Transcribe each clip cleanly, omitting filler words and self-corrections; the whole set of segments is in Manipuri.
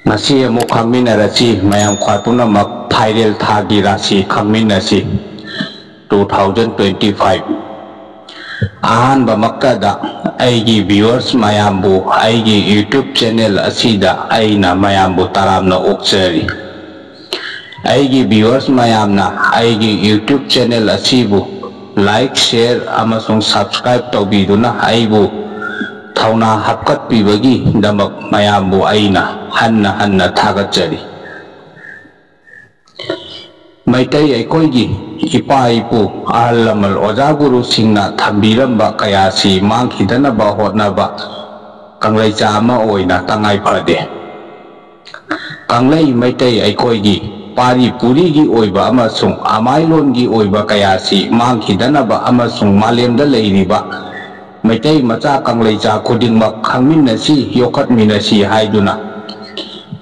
Ngasi amuk khangminarasi mayam khwai punamak viral thagi rasi khangminasi 2025 ahanba maktada aigi viewers mayambu aigi YouTube channel asida aina mayambu taramna okjari aigi viewers mayamna aigi YouTube channel asibu like share amasung subscribe tawbiduna aibu thawna hapkat pibagi damak mayambu aina hanna thagatjari maitai aikoigi ipa ipu ahal lamal oja guru singna thambiramba kayasi mangkhidanaba hotnaba kanglaicha ama oina tangai phade kanglai maitai aikoigi pari purigi oiba amasung amailongi oiba kayasi mangkhidanaba amasung malemda leiriba maitai macha kanglaicha khudingmak khangminasi yokhatminasi haiduna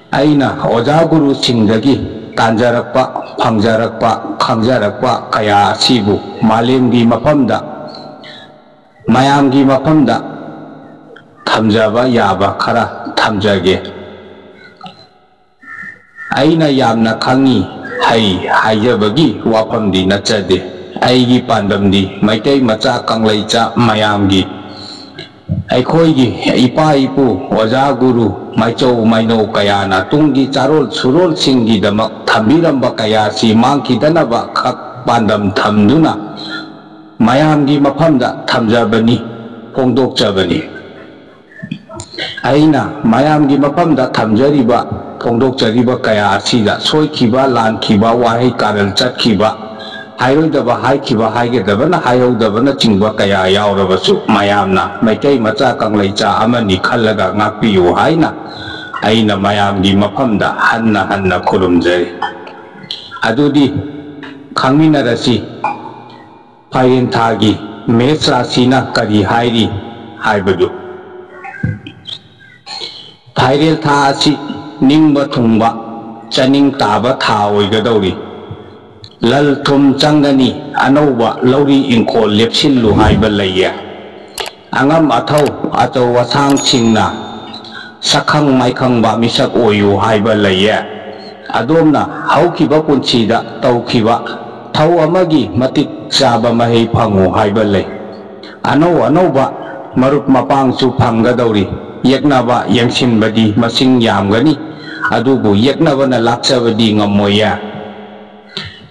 aina oja guru singdagi tanjarakpa phangjarakpa khangjarakpa kaya asibu malemgi mafamda mayamgi mafamda thamjaba yaba khara thamjage aina yamna khangi haijabagi wafamdi nachade aigi pandamdi maitai macha kanglaicha mayamgi aikoigi ipa ipu oja guru maichou maino kayana tunggi charol surol singgi damak thambiramba kayasi mangkhidanaba khak pandam thamduna mayamgi mafamda thamjabani phongdokjabani aina mayamgi mafamda thamjariba phongdokjariba kaya asida soikhiba lankhiba wahai karal chatkiba hairudaba haikhiba haigedabana haihudabana chingba kaya yaurabasu mayamna maitai macha kanglaicha amani khallaga ngakpiyu haina aina mayamgi mafamda hanna khurumjari adudi khangminarasi pairen thagi mesh rasina kari hairi haibadu pairen tha asi ningba thungba chaning taba tha oigadori lal thum changani anauba lauri inkol lepsillu haiba laiya angam athau ato wasang singna sakhang maikhang ba misak oyu haiba laiya adomna haukiba punchida taukiba thau amagi matik chaba mahei phangu haiba lai anauba marup mapangsu phanggadori yeknaba yangsinbadi masing yamgani adubu yeknabana lakchabadi ngamoya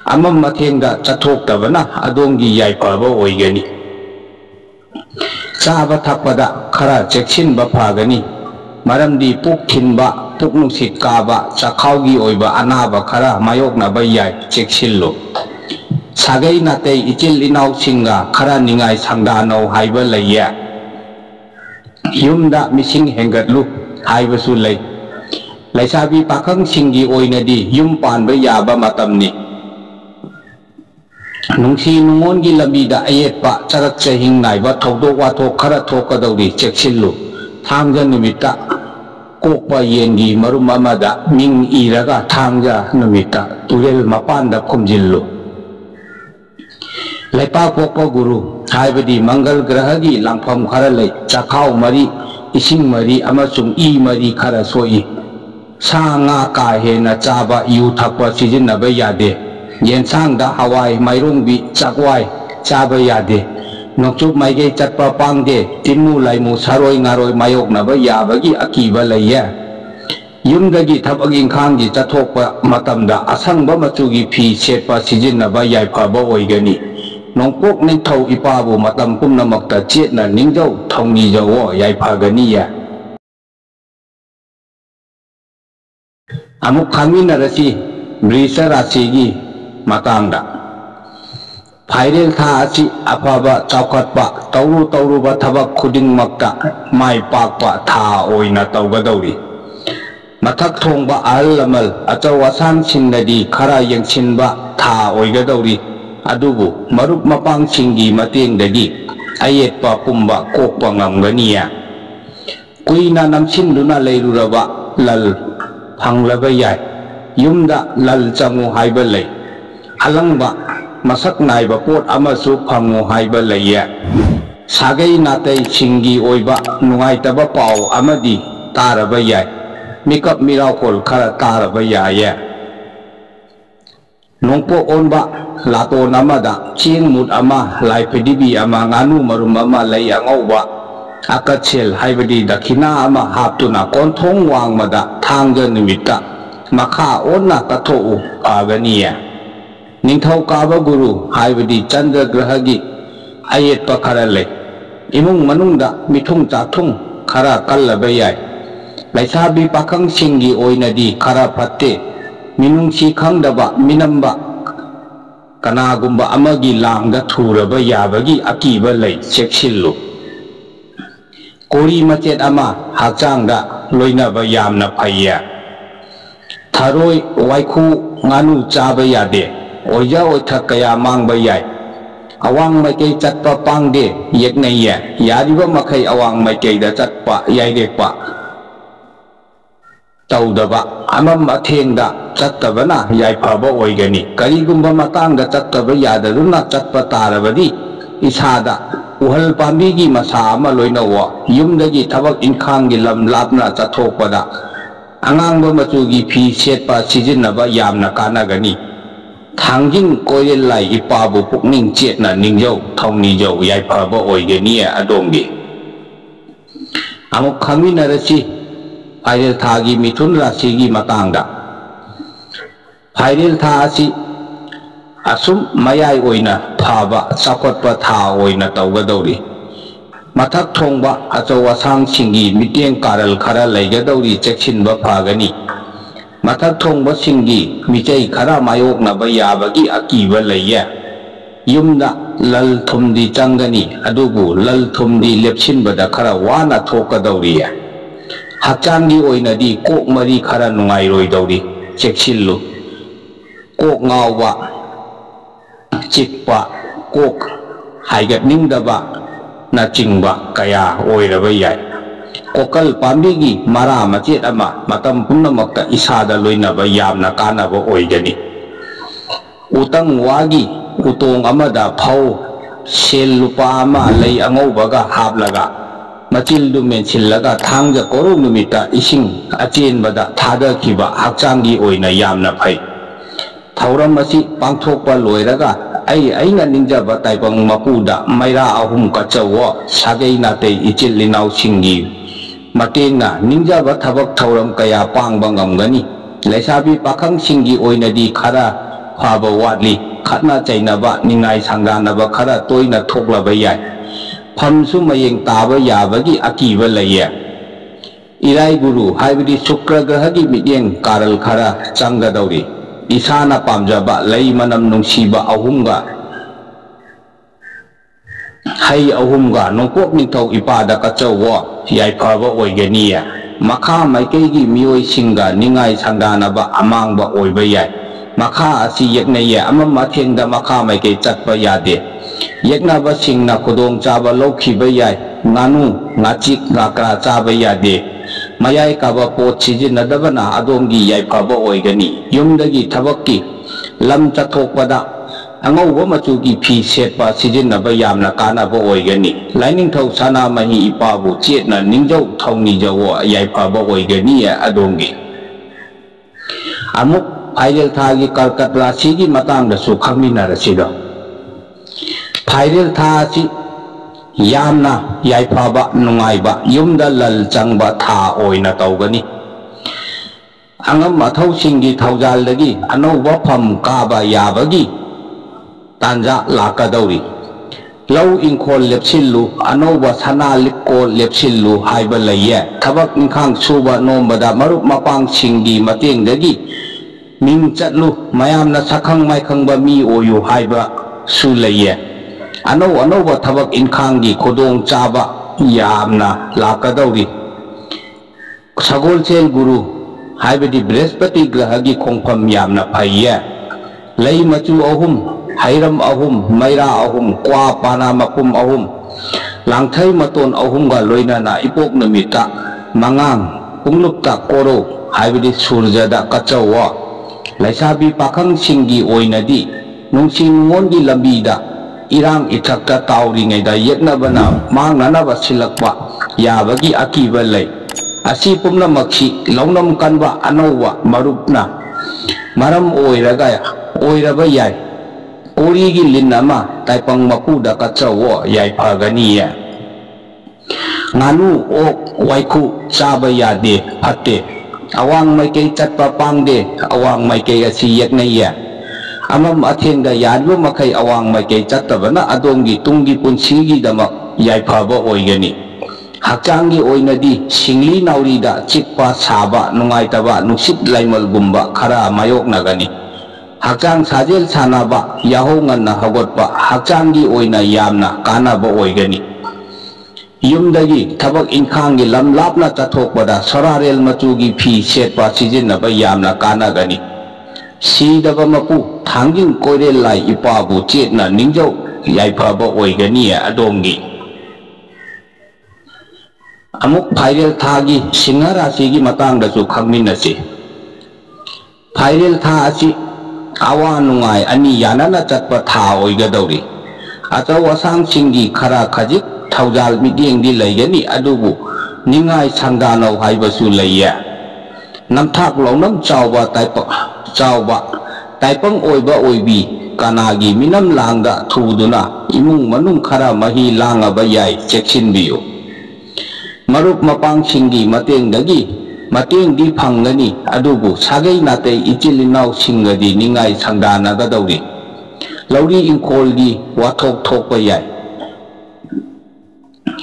amam mathengda chathoktabana adongi yaipaba oigani chaba thakpada khara cheksinba phagani maramdi puk thinba puk nungsit kaba chakhaugi oiba anaba khara mayoknaba yai cheksillo sagai natei ichil inau singa khara ningai sangdanau haiba laiya yumda mising hengatlu haibasu lei laisabi pakhang singi oinadi yum panba yaba matamni nungsi nungongi lambida ayetpa charak chahing naiba thawdok wathok khara thokadauri cheksillu thangja numita kokpa yengi marum amada ming iraga thangja numita turel mapanda khumjillu laipa kokpa guru haibadi mangal grahagi langpham khara lei chakhau mari ising mari amasung i mari khara soi sa nga ka hena chaba yu thakpa sijinaba yade yensangda hawai mairungbi chakwai chaba yade nokchup maige chatpa pangde timu laimu saroi ngaroi mayoknaba yabagi akiba laiya yumdagi thabaging khanggi chathokpa matamda asangba machugi phi setpa sijinaba yaipaba oigani nongpok ningthau ipabu matam pumnamakta chetna ningjau thongni jawo yaipaganiya amuk khangminarasi brisa rasigi matangda viral tha asi afaba chaukhatpa tauruba thabak khudingmakta mai pakpa tha oina tawgadauri mathak thongba ahal lamal achau asang singdadi khara yengsinba tha oigadauri adubu marup mapang singgi matengdagi ayetpa pumba kokpa ngamganiya kuina namsinduna leiruraba lal phanglaba yai yumda lal changu haiba lei alangba masak naiba pot amasu phangu haiba laiya sagai natai singi oiba nungai taba pau amadi taraba yai mikap miracle khara taraba yaye nongpo onba lato namada ching mut ama lai pedibi ama nganu marum ama lai angauba akachel haibadi dakhina ama haptuna konthong wangmada thangja nimita makha onna kathou aganiya ningthau kaba guru haibadi chandra grahagi ayet pakhara le imung manungda mithung chathung khara kallaba yai laisabi pakhang singi oinadi khara phatte minungsi khangdaba minamba kanagumba amagi langda thuraba yabagi akiba lei cheksillu kori machet ama hakchangda loinaba yamna phaiya tharoi waikhu nganu chaba yade oja oithak kaya mangba yai awang maikei chatpa pangde yeknaiya yariba makhai awang maikei da chatpa yaidekpa taudaba amam athengda chattabana yaifaba oigani karigumba matangda chattaba yadaduna chatpa tarabadi isada uhal pambigi masa ama loinawa yumdagi thabak inkhangi lam lapna chathokpada angangba machugi phi setpa sijinnaba yamna kanagani thangjing koyel lai ipabu pukning chetna ningjau thongni jau yaifaba oigani adongi amuk khaminarasi Phairil thagi mithun rasigi matangda Phairil tha asi asum mayai oina phaba chakotpa tha oina tawgadori mathak thongba achau asang singi miteng karal khara leigadori cheksinba phagani mathak thongba singi michai khara mayoknaba yabagi akiba leiya yumda lal thumdi changani adubu lal thumdi lepsinbada khara wana thokadoriya hakchangi oinadi kok mari khara nungairoi dori cheksillu kok ngawba chikpa kok haigatningdaba na chingba kaya oiraba yai kokal pambigi mara machet ama matam punamakta isada loinaba yamna kanaba oigani utang wagi utong amada phau sel lupa ama lei angaubaga haplaga Macildu mensillaga thangja koru numita ising achenbada thada kiba hakchangi oina yamna phai thauram asi pangthokpa loiraga aina ningjaba taipang mapuda maira ahum kachawa sagai natei ichil linau singi matengna ningjaba thabak thauram kaya pangba ngamgani laisabi pakhang singi oinadi khara phaba watli khatna chainaba ningai sangdanaba khara toina thoklaba yai Phamsu mayeng taba yabagi akiba laya Irai guru haibadi Shukra grahagi mityeng karal khara changgadori Isana pamjaba lai manam nungsiba ahumga Hai ahumga nongkok ningthau ipada kachawa yaifaba oiganiya Makha maikeigi mioi singa ningai sangdanaba amangba oiba yai Makha asi yeknaya amam mathengda makha maikei chatpa yade Yeknaba singna khudong chaba lokhiba yai nganu ngachik ngakra chaba yade mayai kaba pot sijinadabana adongi yaifaba oigani yumdagi thabakki lam chathokpada angauba machugi phi setpa sijinaba yamna kanaba oigani laining thau sana mahi ipabu chetna ningjau thongni jawo yaifaba oigani adongi amuk Phairil thagi karkat rasigi matangdasu khangminarasido Phairil tha asi yamna yaifaba nungaiba yumda lal changba tha oina tawgani angam mathau singi thaujaldagi anauba pham kaba yabagi tanja lakadori lau ingkhol lepsillu anauba sana likko lepsillu haiba laiye thabak ingkhang suba nombada marup mapang singi matengdagi ming chatlu mayamna sakhang maikhangba mi oyu haiba su laiye Anau-anauba thabak inkhangi khudong chaba yamna lakadauri Sagolchel guru haibadi Brihaspati grahagi khongpham yamna phaiya lei machu ahum hairam ahum maira ahum kwa pana mapum ahum langthai maton ahumga loinana ipok numita mangang punglupta koro haibadi surjada kachawa laisabi pakhang singi oinadi nungsing ngongi lambida Irang itakta tauringaida yeknabana mangnanaba silakpa yabagi akiba lei Asi pumnamaksi launam kanba anauwa marupna maram oiraba yai origi linama taipang mapuda kacawo yai paganiya nganu ok waiku chaba yade phatte awang maikei chatpa pangde awang maikei asi yaknaiya amam athenga yadba makai awang maikei chattabana adongi tungi punsigi damak yai phaba oigani Hakjangi oinadi singli naurida chikpa saba nungaitaba nuksit laimalgumba khara mayoknagani Hakjang sajel sanaba yaho nganna hagotpa hakjangi oina yamna kanaba oigani Yumdagi thabak inkhangi lamlapna chathokpada sorarel machugi phi setpa sijinnaba yamna kanagani Sidaba mapu thangin koirel lai ipabu chetna ningjau yaifaba oigani adongi Amuk Phairel Thagi Sinha Rasigi matangdasu khangminasi Phairel Tha asi awa nungai ani yanana chatpa tha oigadauri Achau asang singi khara khajik thaujal midiengdi laigani adubu ningai sangdanau haibasu laiya Namthak launam chauba taipang oiba oibi kanagi minam langda thuduna imung manung khara mahi langaba yai cheksinbiyu Marup mapang singi matengdagi matengdi phangani adubu sagai natei ichilinau singadi ningai sangdanagadauri lauri inkolgi wathok thokpa yai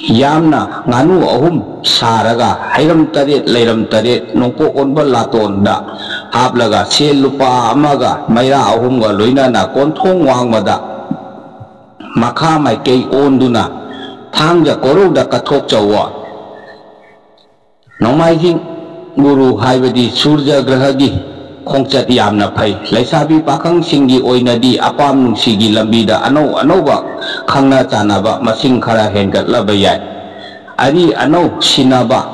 yamna nganu ahum saraga hairam taret leiram taret nongpo onba latonda haplaga sel lupa amaga maira ahumga loinana konthong wangmada makha maikei onduna thangja koruda kathok chawa Nomaijing Guru haibadi Surja Grahagi Khongchat yamna phai Laisabi pakang singi oinadi apam nungsigi lambida anauba khangna chanaba masing khara hengatlaba yai Ari anau sinaba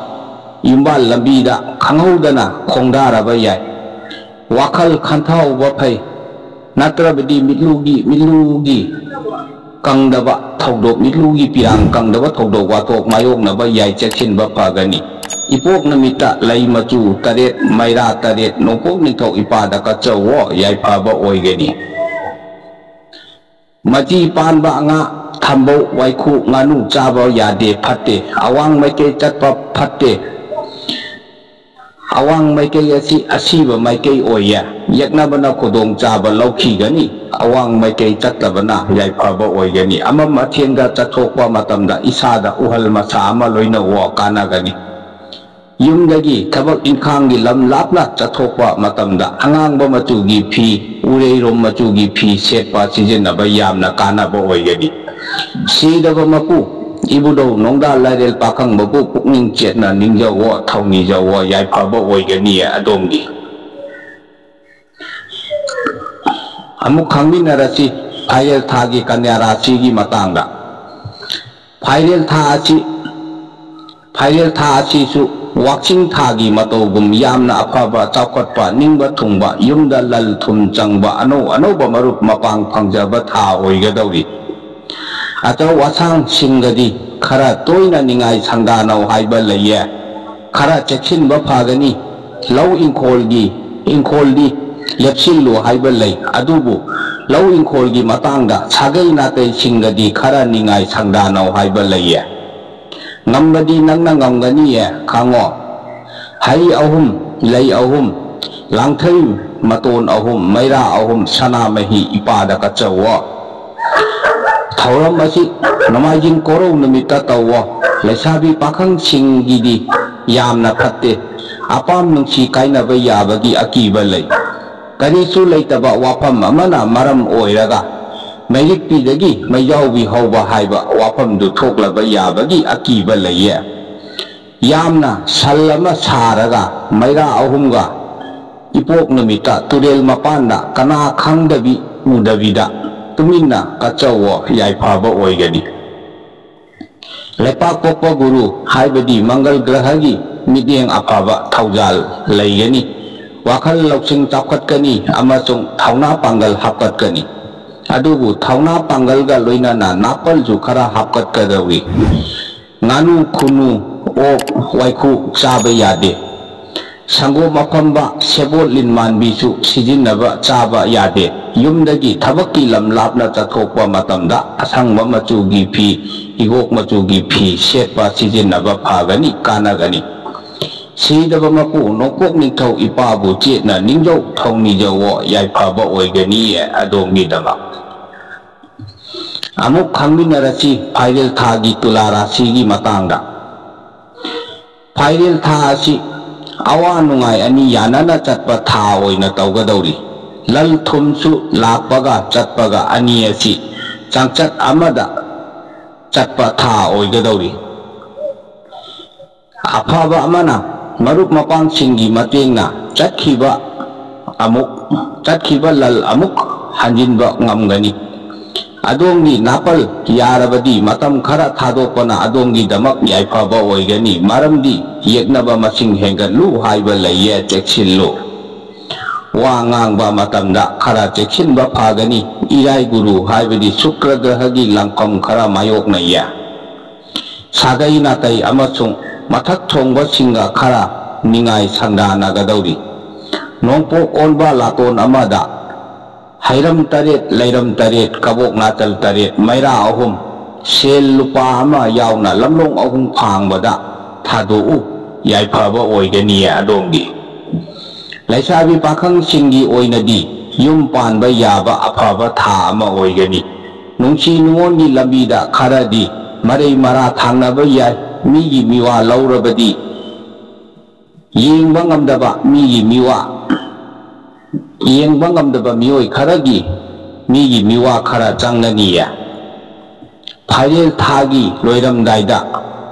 yumbal lambida khanghaudana khongdaraba yai Wakhal khanthauba phai natrabadi mitlugi kangdaba thaudok mitlugi pirang kangdaba thaudok watok mayoknaba yai cheksinba phagani Ipok namita lai machu taret maira taret nongpok nithok ipada kachawo yai phaba oigani Maji panba nga thambo waiku nganu chaba yade phatte awang maikei chatpa phatte awang maikei asiba maikei oya yaknabana khodong chaba laukhigani awang maikei chattabana yai phaba oigani amam athenga chathokpa matamda isada uhal masa ama loina wo kanagani Yumdagi thabak inkhangi lamlapna chathokpa matamda angangba machugi phi ureirom machugi phi setpa sijinnaba yamna kanaba oigani Sidaba mapu ibudo nongda lairel pakang mapu pukning chetna ningjawo thauni jawo yai phaba oigani adongi Amuk khangminarasi Phairel Thagi Kanya Rasigi matangda Phairel Tha asi su Wakching Thagi matogum yamna afaba chaukotpa ningba thungba yumda lal thum changba anauba marup mapang phangjaba tha oigadauri Achau wasang singadi khara toina ningai sangdanau haiba laiya khara cheksinba phagani lau inkoldi lepsillu haiba lai adubu lau inkolgi matangda sagai natei singadi khara ningai sangdanau haiba laiya Ngambadi nangna ngamgani khango Hai ahum lay ahum langthai maton ahum maira ahum sana mahi ipada kachawa Thauram asi namajing korau namita tawa Laisabi pakang singidi yamna phatte apam nungsi kainaba yabagi akiba lay Karisu laitaba wafam amana maram oiraga Mayrik pidagi mayaubi hauba haiba wafamdu thoklaba yabagi akiba laiya Yamna salama saraga maira ahumga ipok namita turel mapanda kana khangdabi udabida tuminna kachawo yai phaba oigani Lepak pokpa guru haibadi mangal grahagi midieng afaba thaujal laigani wakhal lauksing chapkhatkani amasung thauna pangal hapkatkani Adubu thauna pangal ga loinana napal ju khara hapkatkadawi nganu khunu ok waiku chaba yade sango mafamba sebot lin manbisu sijinaba chaba yade yumdagi thabaki lam lapna chathokpa matamda asangba machugi phi igok machugi phi setpa sijinaba phagani kanagani sidaba mapu nokok ningthau ipabu chetna ningjau thongni jawo yaifaba oigani adomgi dama amuk khangminarasi phairel thagi tulara sigi matangda phairel tha asi awa nungai ani yanana chatpa tha oina tawgadawri lal thumsu lakpaga chatpaga ani asi changchat amada chatpa tha oigadawri afaba amana marup mapang singgi matengna chatkhiba lal amuk hanjinba ngamgani adongi napal yarabadi matam khara thadopana adongi damak yaifaba oigani maramdi yeknaba masing hengatlu haiba laiye cheksillu wa ngangba matamda khara cheksinba phagani irai guru haibadi shukra grahagi langkam khara mayokna ya sagai natai amasung mathak thongba singa khara ningai sangdana gadawri nongpok onba laton amada hairam taret lairam taret kabok natal taret maira ahum sel lupa ama yauna lamlong ahum phangbada thadu yaifaba oigani adongi laisabi pakhang singi oinadi yum panba yaba afaba tha ama oigani nungsi nungongi lambida kharadi marei mara thangnaba yai migi miwa laurabadi yengba ngamdaba migi miwa yengba ngamdaba mioi kharagi migi miwa khara changaniya phairel thagi loiramdaida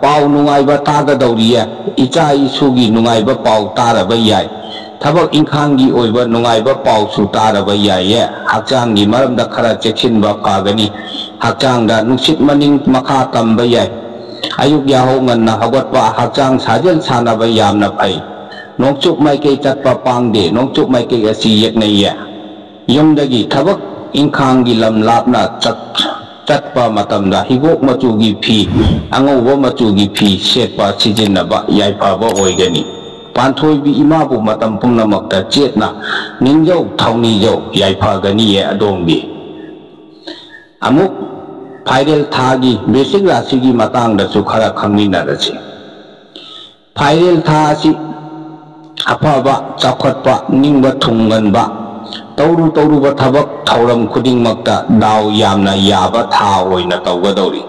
pau nungaiba tagadawriya icha isugi nungaiba pau taraba yai thabak ingkhangi oiba nungaiba pau su taraba yai hakchanggi maramda khara cheksinba phagani hakchangda nungsit maning makha tamba yai ayuk yaho nganna hawatpa hakchang sajal sanaba yamna phai nongchuk maikei chatpa pangde nongchuk maikei asi yeknaiya yumdagi thabak ingkhangi lam lapna chatpa matamda higok machugi phi angauba machugi phi setpa sijinaba yaifaba oigani panthoibi imabu matam pungnamakta chetna ningjau thawni jau yaifagani adongbi amuk phairel thagi basic rasigi matangdasu khara khangminarasi phairel tha asi afaba chakhotpa ningba thunganba tauruba thabak thauram khudingmakta daw yamna yaba tha oina tawgadawri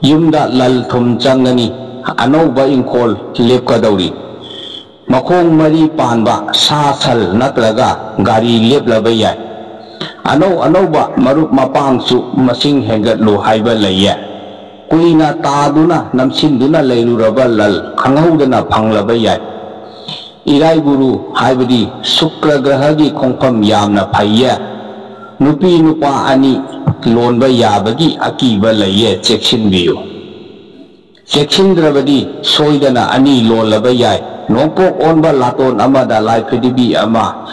yumda lal thum changani anauba ingkhol lepkadawri makhong mari panba sa sal natraga gari leplaba yai anauba marup mapangsu masing hengatlu haiba laiya kuina taduna namsinduna leiruraba lal khanghaudana phanglaba yai irai guru haibadi shukra grahagi khongpham yamna phaiya nupi nupa ani lonba yabagi akiba laiye cheksinbiyu cheksindrabadi soidana ani lonlaba yai nongpok onba laton amada laiphedibi ama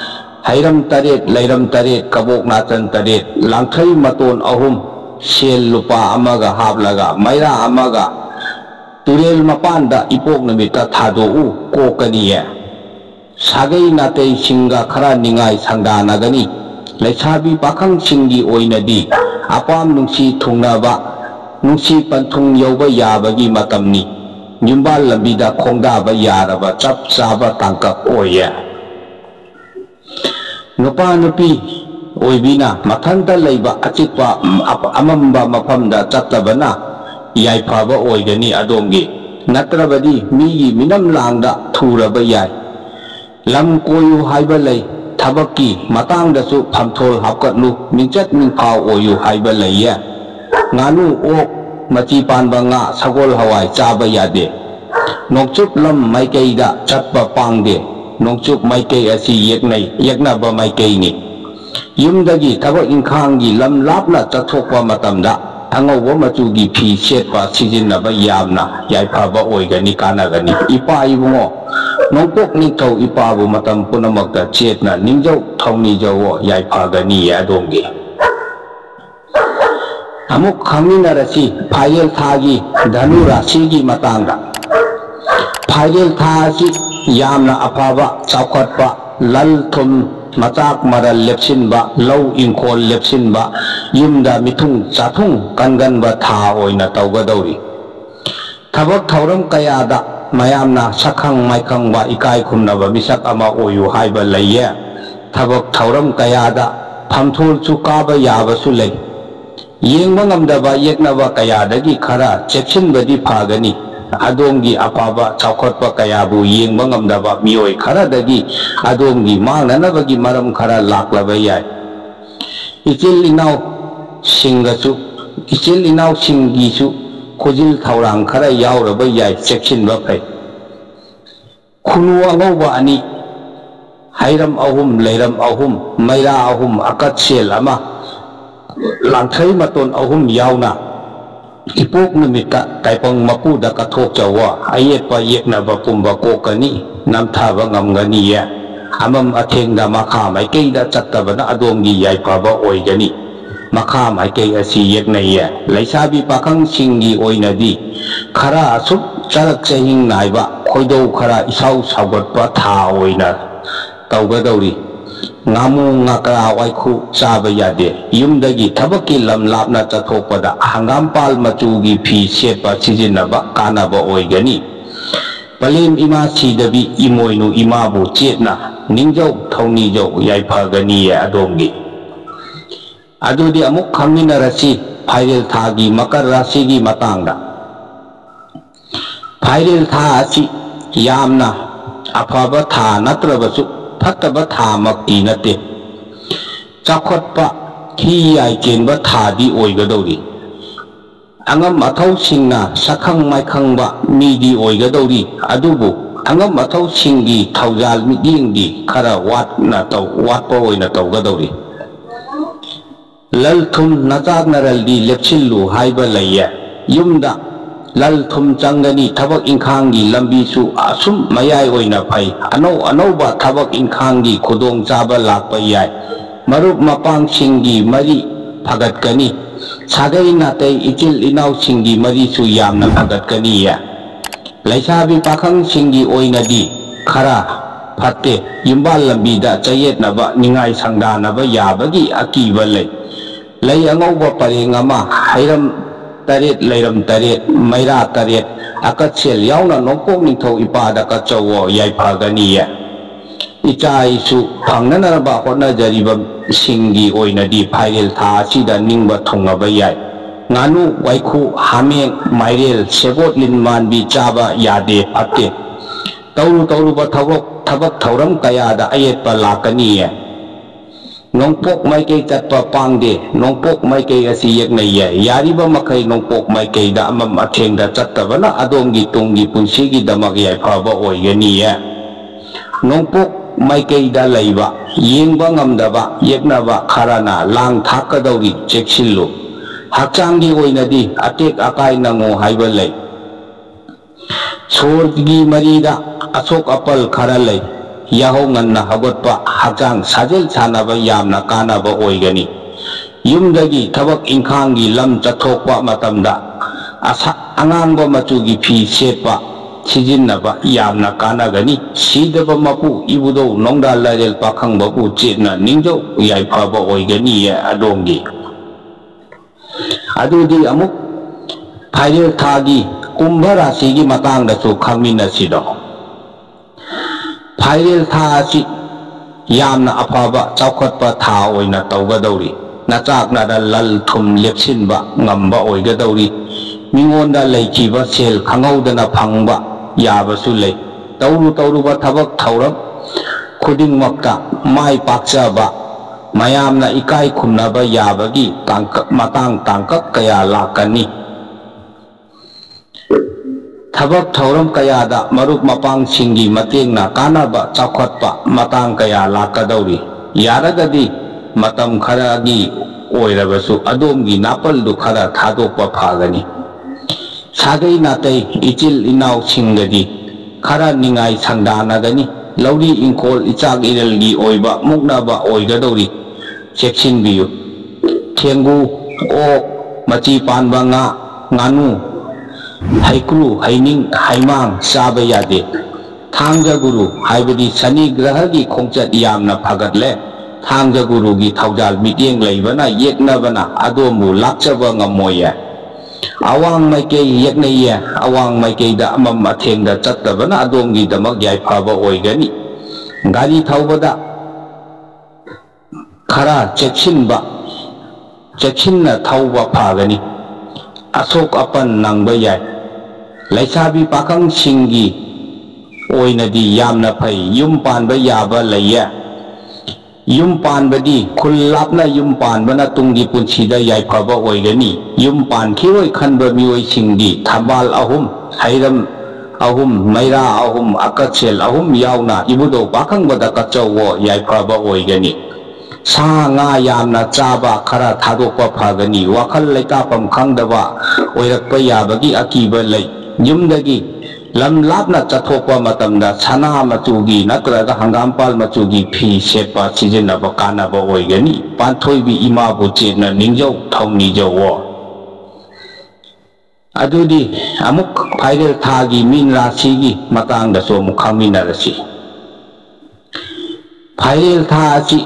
hairam taret lairam taret kabok natan taret langthai maton ahum sel lupa amaga hablaga maira amaga turel mapanda ipok namita thadou kokaniya sagai natei singa khara ningai sangdanagani laisabi pakhang singi oinadi apam nungsi thungnaba nungsi panthung yauba yabagi matamni nyumbal lambida khongdaba yaraba chap chaba tangkap oya nupa nupi oibina mathanta leiba achikpa amamba mafamda chatlabana yaifaba oigani adongi natrabadi migi minam langda thuraba yai lam koyu haiba lei thabaki matangdasu phamthol hapkatlu mingchat mingphau oyu haiba leiya nganu ok machi panba nga sagol hawai chaba yade nokchup lam maikeida chatpa pangde nongchuk maikei asi yeknaba maikei ni yumdagi thabak ingkhangi lam lapna chathokpa matamda angauba machugi phi setpa sijinaba yamna yaifaba oigani kanagani ipa ibungo nongpok ningthau ipabu matam punamakta chetna ningjau thawni jawo yaifagani adongi amuk khangminarasi phairel thagi dhanu rasigi matangda ꯐꯥꯏꯔꯦꯜ ꯊꯥ ꯑꯁꯤ ꯌꯥꯝꯅ ꯑꯐꯕ ꯆꯥꯎꯈꯠꯄ ꯂꯜ ꯊꯨꯝ ꯃꯆꯥꯛ ꯃꯔꯜ ꯂꯦꯞꯁꯤꯟꯕ ꯂꯧ ꯏꯪꯈꯣꯜ ꯂꯦꯞꯁꯤꯟꯕ ꯌꯨꯝꯗ ꯃꯤꯊꯨꯡ ꯆꯥꯊꯨꯡ ꯀꯟꯒꯟꯕ ꯊꯥ ꯑꯣꯏꯅ ꯇꯧꯒꯗꯧꯔꯤ ꯊꯕꯛ ꯊꯧꯔꯝ ꯀꯌꯥꯗ mayamna sakhang maikang wa ikai khumnaba misak ama oyu haiba laiye thabak thauram kayada phamthul chu kaba yaba su lei yengba ngamdaba yeknaba kayadagi khara chepsinbadi phagani adongi apaba chaukhotpa kayabu yengba ngamdaba mioi khara dagi adongi mangnanabagi maram khara laklaba yai ichil inau singasu ichil inau singisu khujil thaurang khara yauraba yai cheksinba phai khunu angauba ani hairam ahum leiram ahum maira ahum akatsel ama langthai maton ahum yauna ipok numita taipang mapuda kathok chawa ayetpa yeknaba pumba kokani namthaba ngamgani ya amam athengda makha maikeida chattabana adongi yaipaba oigani makha maikei asi yeknaiya laisabi pakhang singi oinadi khara asuk charak chahing naiba khoidou khara isau saugotpa tha oina taugadori ngamu ngakra waikhu chaba yade yumdagi thabaki lam lapna chathokpada hangampal machugi phi setpa sijinaba kanaba oigani palim ima sidabi imoinu imabu chetna ningjau thauni jau yaipagani ya adongi adudi amuk khaminarasi phairel thagi makar rasigi matangda phairel tha asi yamna afaba tha natrabasu phattaba tha makti nate chakhotpa hi ai kenba thadi oigadori angam mathau singna sakhang maikhangba midi oigadori adubu angam mathau singi thaujal midingdi khara watna taw watpa oina tawgadori lal thum nachak naraldi lepsillu haiba laiya yumda lal thum changani thabak ingkhangi lambi su asum mayai oina phai anauba thabak ingkhangi khudong chaba lakpa yai marup mapang singi mari phagatkani sagai natai ichil inau singi mari su yamna phagatkani ya laisabi pakhang singi oinadi khara phatte yumbal lambida chayetnaba ningai sangdanaba yabagi akiba lai lay angauba pareng ama hairam taret leiram taret maira taret akatsel yauna nongpok ningthau ipada ka chawo yaipagani ya icha isu phangnanaba hotnajariba singi oinadi phairel tha asida ningba thongaba yai nganu waikhu hameng mairel segot linmanbi chaba yade phatte tauruba thabak thauram kayada ayetpa lakani ya nongpok maikei chatpa pangde nongpok maikei asi yeknaiya yariba makai nongpok maikei da amam athengda chattabana adongi tunggi punsigi damak yaifaba oigani ya nongpok maikei da laiba yengba ngamdaba yeknaba kharana lang thakadauri cheksillu hakchangi oinadi atek akai nango haiba lai sorgi marida asok apal khara lai yahau nganna hagotpa hakjang sajel chanaba yamna kanaba oigani yumdagi thabak ingkhangi lam chathokpa matamda angangba machugi phi setpa sijinnaba yamna kanagani sidaba mapu ibudo nongda larel pakhangba pu chetna ningjau yaipaba oigani ya adongi adudi amuk phairel thagi kumbha rasigi matangda chu khangminasido phairel tha asi yamna afaba chaukhotpa tha oina tawgadori nachakna da lal thum lepsinba ngamba oigadori mingonda leikiba sel khangaudana phangba yabasu lei tauruba thabak thauram khudingmakta mai pakchaba mayamna ikai khumnaba yabagi matang tangkak kaya lakani thabak thauram kayada marup mapang singi matengna kanaba chakhotpa matang kaya lakadauri yaragadi matam kharagi oirabasu adomgi napaldu khara thadokpa phagani sagai natai ichil inau singadi khara ningai sangdanagani lauri ingkol ichak iralgi oiba muknaba oigadauri cheksinbiyu thengu ok machi panba nga nganu Haikru, Haining, Haimang, Saba Yade, Thangja Guru, Haibadi Sani Grahagi Kongchat Yamna Pagatle, Thangja Guru Gi Taujal Miting Laibana, Yeknabana, Adomu, Lakchava Ngamoya. Awang Maikei Yeknaya, Awang Maikei da Amam Ateng da Chatabana, Adongi da Magyai Pava Oigani. Gari Taubada Kara Chechinba, Chechinna Tauba Pagani, Asok Apan Nangbaya, Laisabi Pakang Singi, Oinadi Yamna Pai, Yumpan Bayaba Laya, Yumpan Badi, Kulapna Yumpan Bana Tungi Punchida Yaipaba Oigani, Yumpan Kiroi Kanba Mioi Singi, Tabal Ahum, Hairam Ahum, Maira Ahum, Akachel Ahum Yauna, Ibudo Pakang Badakachawo Yaipaba Oigani. Sa nga yamna chaba khara thadokpa phagani wakhal leitapam khangdaba oirakpa yabagi akiba lei yumdagi lam lapna chathokpa matamda sana machugi natraga hangampal machugi phi sepa sijenaba kanaba oigani panthoibi ima bu chena ningjau thongni jawo adudi amuk phairel thagi min rasigi matangda so mukhaminarasi phairel tha asi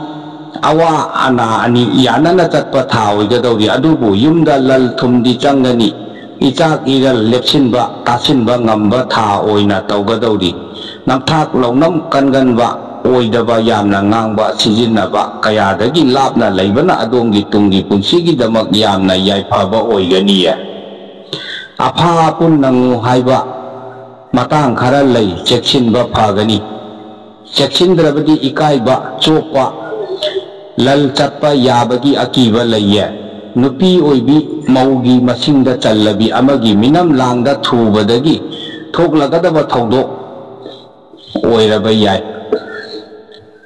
Awa ana ani yanana chatpa tha oigadori adubu yumda lal thumdi changani ichak iral lepsinba tasinba ngamba tha oina tawgadori namthak launam kanganba oidaba yamna ngangba sijinnaba kayadagi lapna leibana adongi tungi punsigi damak yamna yaipaba oiganiya apha pun nangu haiba matang khara lei cheksinba phagani cheksindrabadi ikaiba chokpa Lal Chatpa Yabagi Akiba Laya Nupi Oibi Maugi Masingda Chalabi Amagi Minam Langda Thubadagi Thoklagadaba Thodo Oirabayai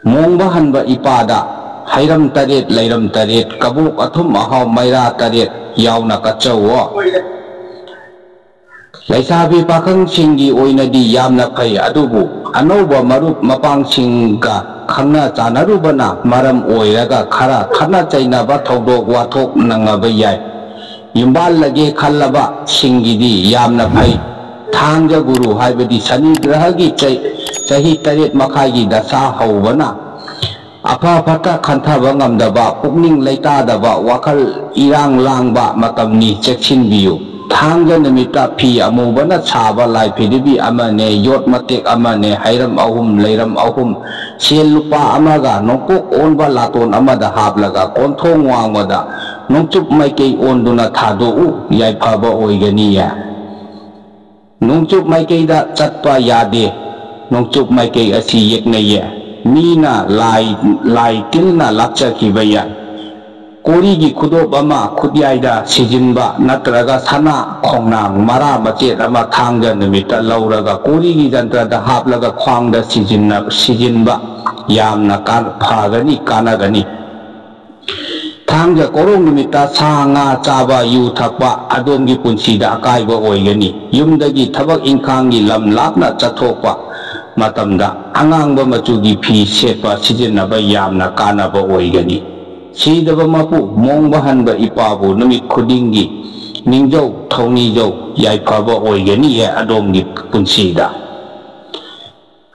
Mongba Hanba Ipada Hairam Taret Lairam Taret Kabuk Athum Ahaw Maira Taret Yauna Kachawa Laisabi Pakang Singi Oinadi Yamna Pai Adubu Anoba Marup Mapang Singa Khana Chanarubana Maram Oiraga Khara Khana Chainaba Thodok Wathok Nangabayai Yumbal Lage Khalaba Singidi Yamna Pai Thangja Guru Haibadi Sani Grahagi Chahi Taret Makhagi Dasa Haubana Apa Pata Khantaba Ngamdaba Pukning Leitadaba Wakal Irang Langba Matamni Cheksin Biyu Thangja Namita Pi Amubana Chaba Lai Pidibi Amane Yot Matek Amane Hairam Ahum Leiram Ahum Sel Lupa Amaga Nongkok Onba Laton Amada Hablaga Konthong Wangwada Nongchup Maikei Onduna Thado Yaipaba Oiganiya Nongchup Maikei da Chatpa Yade Nongchup Maikei Asi Yeknaya Mina Lai Tilna Lakcha Kibaya Korigi Kudop Ama Kudyaida Sijinba Natraga Sana Kongnang Mara Machet Ama Thangja Namita Lauraga Korigi Jantrada Hablaga Kwangda Sijinba Yamna Phagani Kanagani Thangja Korong Namita Sanga Chaba Yu Thakpa Adongi Punsida Akaiba Oigani Yumdagi Thabak Ingkhangi Lam Lapna Chathokpa Matamda Angangba Machugi Phi Sepa Sijinaba Yamna Kanaba Oigani Sidaba Mapu Mongba Hanba Ipabu Namit Khudingi Ningjau Thonijau Yaipaba Oigani Adongi Punsida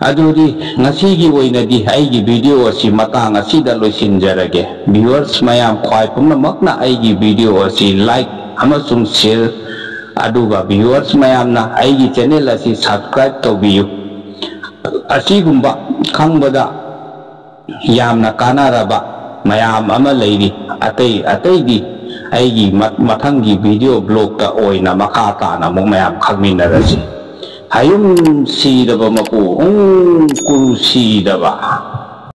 Adudi Nasigi Oinadi Aigi Video Asi Matang Asida Loisinjarage Viewers Mayam Khwai Pumnamakna Aigi Video Asi Like Amasung Share Aduga Viewers Mayamna Aigi Channel Asi Subscribe Tobiyu Asigumba Khangbada Yamna Kanaraba Mayam ama lady atay aigi mathangi video blog ta oina makata na mo mayam khagminarasi hayum si daba mapu kuru si daba